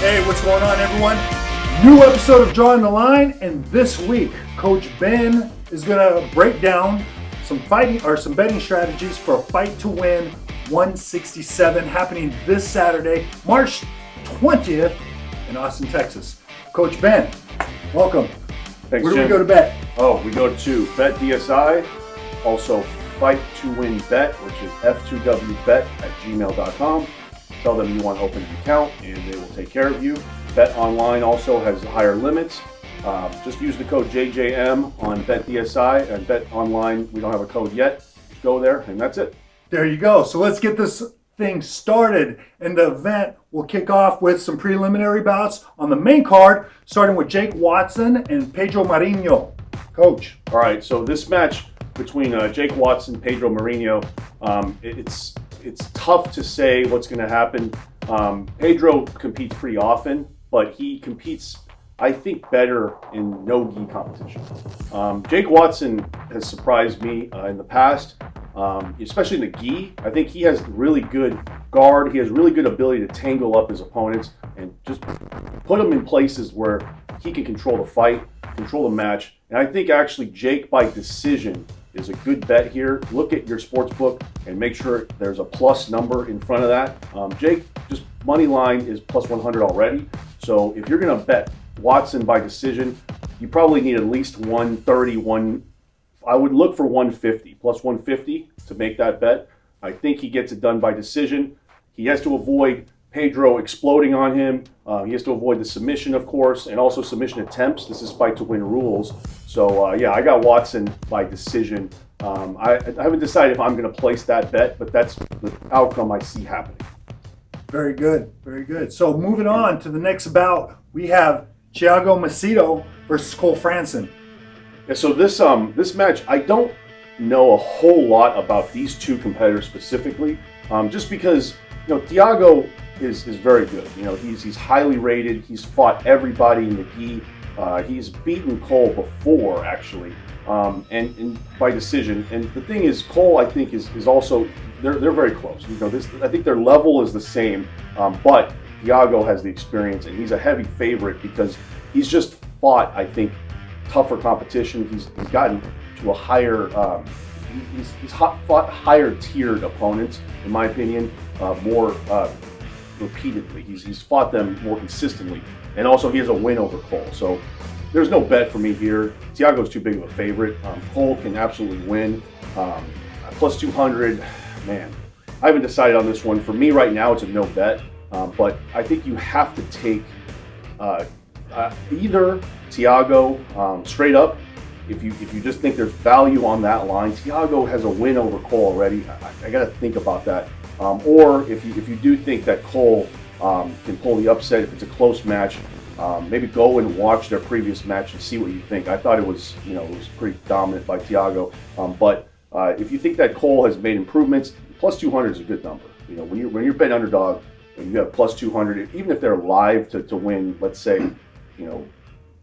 Hey, what's going on, everyone? New episode of Drawing the Line, and this week, Coach Ben is going to break down some betting strategies for a Fight to Win 167 happening this Saturday, March 20th in Austin, Texas. Coach Ben, welcome. Thanks, Where do Jim. we go to bet? Oh, we go to Bet DSI, also Fight to Win Bet, which is F2W167bet@gmail.com. Tell them you want to open an account and they will take care of you. Bet Online also has higher limits. Just use the code JJM on Bet DSI and Bet Online. We don't have a code yet. Go there and that's it. There you go. So let's get this thing started. And the event will kick off with some preliminary bouts on the main card, starting with Jake Watson and Pedro Marinho. Coach. All right, so this match between Jake Watson and Pedro Marinho, it's tough to say what's going to happen. Pedro competes pretty often, but he competes, I think, better in no-gi competition. Jake Watson has surprised me in the past, especially in the gi. I think he has really good guard. He has really good ability to tangle up his opponents and just put them in places where he can control the fight, control the match. And I think actually Jake by decision is a good bet here. Look at your sports book and make sure there's a plus number in front of that. Jake, just money line is plus 100 already. So if you're going to bet Watson by decision, you probably need at least 130. I would look for 150, plus 150 to make that bet. I think he gets it done by decision. He has to avoid Pedro exploding on him. He has to avoid the submission, of course, and also submission attempts. This is fight to win rules. So, yeah, I got Watson by decision. I haven't decided if I'm going to place that bet, but that's the outcome I see happening. Very good, very good. So moving on to the next bout, we have Thiago Macedo versus Cole Franson. Yeah, so this match, I don't know a whole lot about these two competitors specifically, just because Thiago is very good. He's highly rated. He's fought everybody in the gi. He's beaten Cole before, actually, and by decision. And the thing is, Cole, I think, is also they're very close. I think their level is the same, but Thiago has the experience, and he's a heavy favorite because he's just fought, I think, tougher competition. He's gotten to a higher. He's fought higher tiered opponents, in my opinion, more repeatedly. He's fought them more consistently, and also he has a win over Cole. So there's no bet for me here. Thiago's too big of a favorite. Cole can absolutely win. Plus 200, man. I haven't decided on this one. For me right now, it's a no bet. But I think you have to take either Thiago straight up. If you just think there's value on that line, Thiago has a win over Cole already. I got to think about that. Or if you do think that Cole can pull the upset, if it's a close match, maybe go and watch their previous match and see what you think. I thought it was pretty dominant by Thiago. But if you think that Cole has made improvements, plus 200 is a good number. When you're betting underdog, and you have plus 200, even if they're live to win, let's say,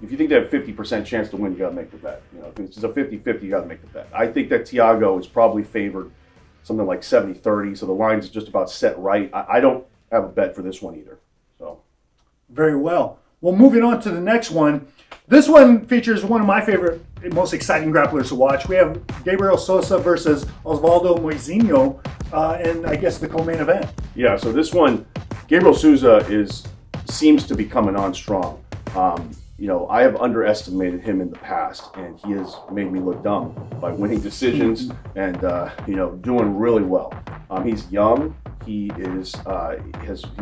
if you think they have 50% chance to win, you got to make the bet. If it's just a 50-50, you got to make the bet. I think that Thiago is probably favored something like 70-30, so the line's just about set right. I don't have a bet for this one either. So, very well. Well, moving on to the next one. This one features one of my favorite, most exciting grapplers to watch. We have Gabriel Souza versus Osvaldo Moisinho, and I guess the co-main event. Yeah, so this one, Gabriel Souza seems to be coming on strong. I have underestimated him in the past, and he has made me look dumb by winning decisions and doing really well. He's young. He he's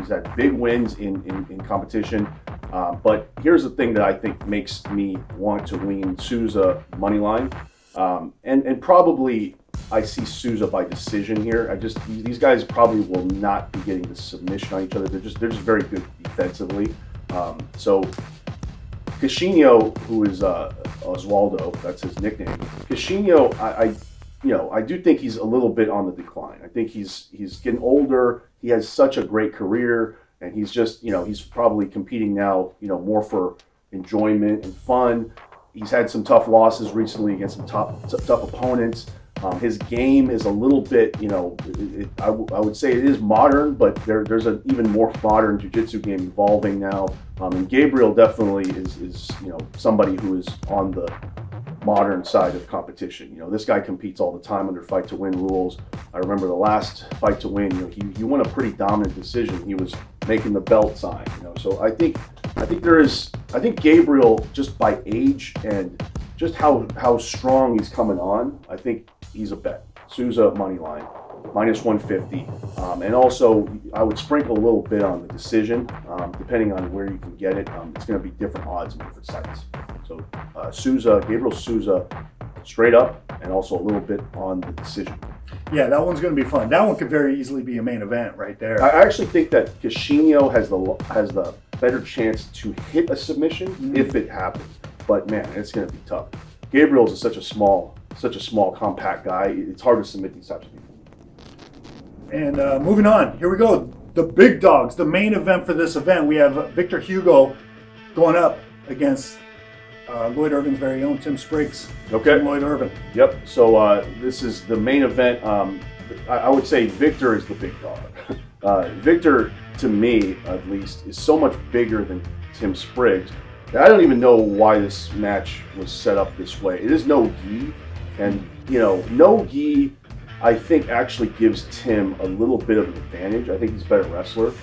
had big wins in competition. But here's the thing that I think makes me want to lean Souza money line, and probably I see Souza by decision here. These guys probably will not be getting the submission on each other. They're just very good defensively. So Caixinho, who is Osvaldo, that's his nickname. Caixinho, I do think he's a little bit on the decline. I think he's getting older. He has such a great career, and he's just he's probably competing now more for enjoyment and fun. He's had some tough losses recently against some tough opponents. His game is a little bit, I would say it is modern, but there's an even more modern jiu-jitsu game evolving now. And Gabriel definitely is somebody who is on the modern side of competition. This guy competes all the time under fight to win rules. I remember the last fight to win, he won a pretty dominant decision. He was making the belt sign, So I think Gabriel, just by age and just how strong he's coming on, I think he's a bet. Souza money line, -150. And also, I would sprinkle a little bit on the decision, depending on where you can get it. It's going to be different odds in different sites. So Gabriel Souza, straight up, and also a little bit on the decision. Yeah, that one's going to be fun. That one could very easily be a main event right there. I actually think that Cashinho has the better chance to hit a submission if it happens. But man, it's going to be tough. Gabriel's is such a small, compact guy. It's hard to submit these types of people. And moving on, here we go. The big dogs, the main event for this event. We have Victor Hugo going up against Lloyd Irvin's very own Tim Spriggs. Okay. Tim Lloyd Irvin. Yep. So this is the main event. I would say Victor is the big dog. Victor, to me at least, is so much bigger than Tim Spriggs. I don't even know why this match was set up this way. It is no gi, and no gi, I think actually gives Tim a little bit of an advantage. I think he's a better wrestler.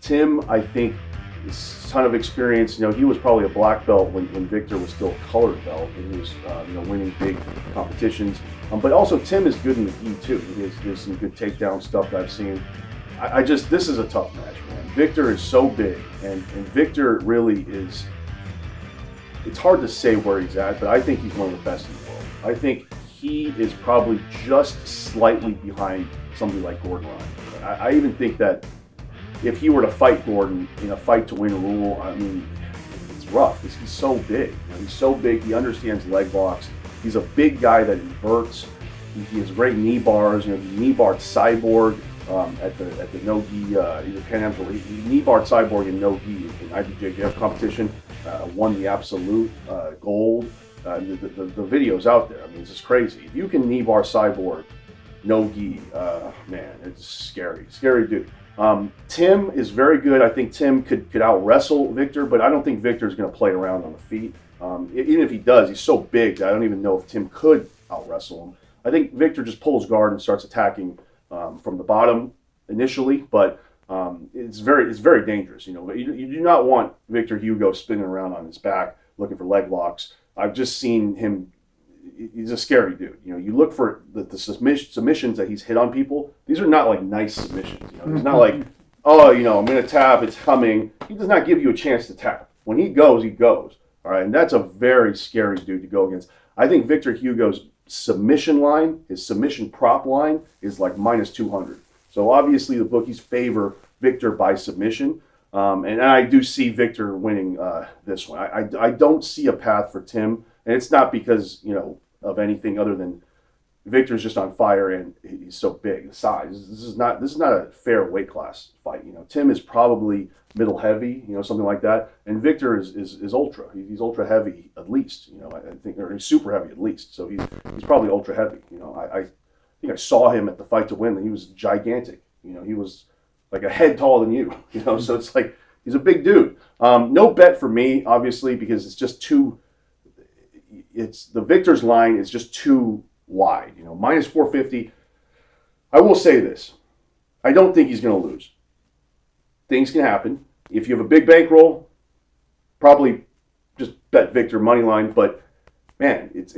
Tim, I think, is a ton of experience. He was probably a black belt when Victor was still a colored belt, and he was winning big competitions. But also Tim is good in the gi too. He has some good takedown stuff that I've seen. This is a tough match, man. Victor is so big, and Victor really is. It's hard to say where he's at, but I think he's one of the best in the world. I think he is probably just slightly behind somebody like Gordon Ryan. I even think that if he were to fight Gordon in a fight to win rule, I mean, it's rough because he's so big. He's so big. He understands leg locks. He's a big guy that inverts. He has great knee bars. He knee barred Cyborg at the no gi either Pan Am's or he knee barred Cyborg in no gi in IBJJF competition. Won the absolute gold. The video's out there. I mean, it's just crazy. If you can knee bar Cyborg, no gi, man, it's scary dude. Tim is very good. I think Tim could out wrestle Victor, but I don't think Victor's going to play around on the feet. Even if he does, he's so big that I don't even know if Tim could out wrestle him. I think Victor just pulls guard and starts attacking from the bottom initially, but it's very dangerous. You do not want Victor Hugo spinning around on his back looking for leg locks. I've just seen him. He's a scary dude. You look for the submissions that he's hit on people. These are not like nice submissions. He's not like, oh, I'm going to tap, it's coming. He does not give you a chance to tap. When he goes, he goes. All right, and that's a very scary dude to go against. I think Victor Hugo's submission line, his submission prop line, is like -200. So obviously the bookies favor Victor by submission. And I do see Victor winning this one. I don't see a path for Tim, and it's not because of anything other than Victor's just on fire and he's so big. The size. This is not a fair weight class fight. Tim is probably middle heavy, something like that, and Victor is ultra. He's ultra heavy at least. I think, or he's super heavy at least. So he's probably ultra heavy. I think I saw him at the fight to win, and he was gigantic. He was like a head taller than you, so it's like he's a big dude. No bet for me, obviously, because it's just too. It's the Victor's line is just too wide. -450. I will say this: I don't think he's going to lose. Things can happen. If you have a big bankroll, probably just bet Victor money line. But man, it's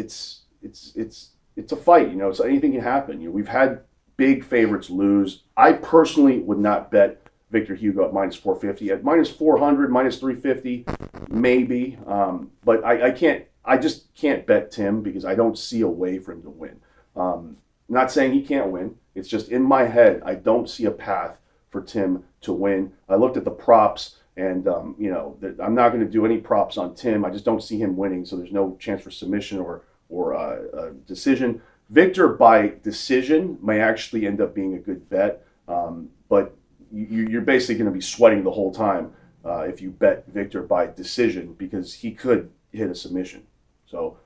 a fight. So anything can happen. We've had big favorites lose. I personally would not bet Victor Hugo at -450. At -400, -350, maybe. But I can't. I just can't bet Tim because I don't see a way for him to win. Not saying he can't win. It's just in my head, I don't see a path for Tim to win. I looked at the props, and I'm not going to do any props on Tim. I just don't see him winning, so there's no chance for submission or decision. Victor by decision may actually end up being a good bet, but you're basically going to be sweating the whole time if you bet Victor by decision because he could hit a submission. So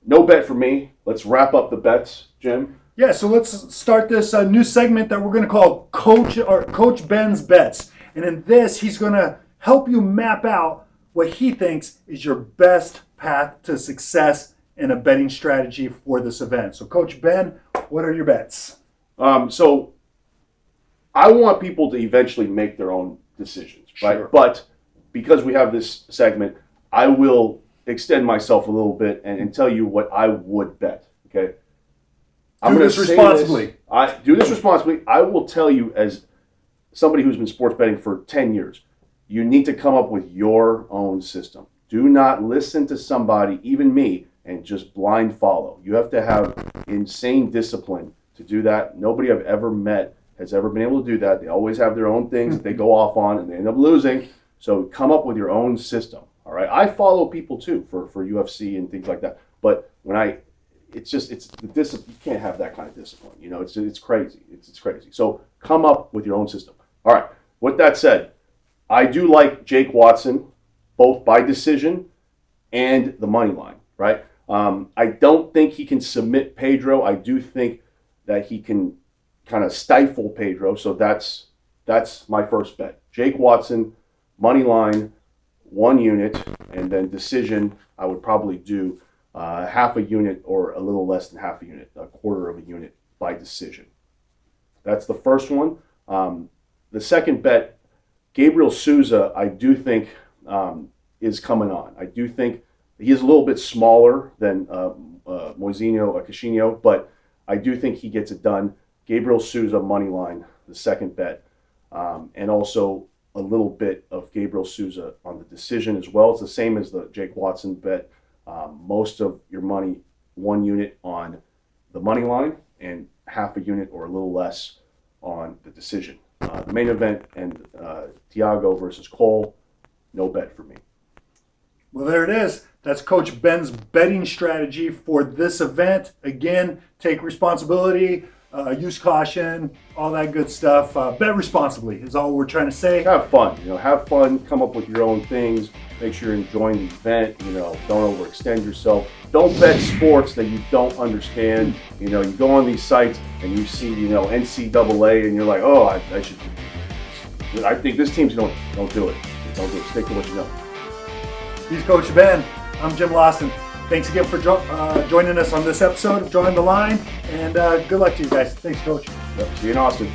no no bet for me. Let's wrap up the bets, Jim. Yeah, so let's start this new segment that we're going to call Coach Ben's Bets. And in this, he's going to help you map out what he thinks is your best path to success in a betting strategy for this event. So, Coach Ben, what are your bets? So I want people to eventually make their own decisions, right? Sure. But because we have this segment, I will extend myself a little bit and tell you what I would bet, okay? Do this responsibly. I do this responsibly. I will tell you, as somebody who's been sports betting for 10 years, you need to come up with your own system. Do not listen to somebody, even me, and just blind follow. You have to have insane discipline to do that. Nobody I've ever met has ever been able to do that. They always have their own things that they go off on and they end up losing. So come up with your own system. All right. I follow people too for UFC and things like that. But when it's the discipline. You can't have that kind of discipline. You know, it's crazy. It's crazy. So come up with your own system. All right. With that said, I do like Jake Watson, both by decision and the money line. Right. I don't think he can submit Pedro. I do think that he can kind of stifle Pedro. So that's my first bet. Jake Watson, money line, 1 unit, and then decision. I would probably do half a unit or a little less than half a unit, a quarter of a unit by decision. That's the first one. The second bet, Gabriel Souza, I do think is coming on. I do think he is a little bit smaller than Cashinho, but I do think he gets it done. Gabriel Souza, money line, the second bet, and also a little bit of Gabriel Souza on the decision as well. It's the same as the Jake Watson bet. Most of your money, 1 unit on the money line and half a unit or a little less on the decision. The main event and Thiago versus Cole, no bet for me. Well, there it is. That's Coach Ben's betting strategy for this event. Again, take responsibility, use caution, all that good stuff. Bet responsibly is all we're trying to say. Have fun, have fun, come up with your own things, make sure you're enjoying the event, don't overextend yourself. Don't bet sports that you don't understand. You go on these sites and you see, NCAA and you're like, oh, I think this team's don't do it. Don't do it. Stick to what you know. He's Coach Ben. I'm Jim Lawson. Thanks again for joining us on this episode of Drawing the Line, and good luck to you guys. Thanks, Coach. Yep. See you in Austin.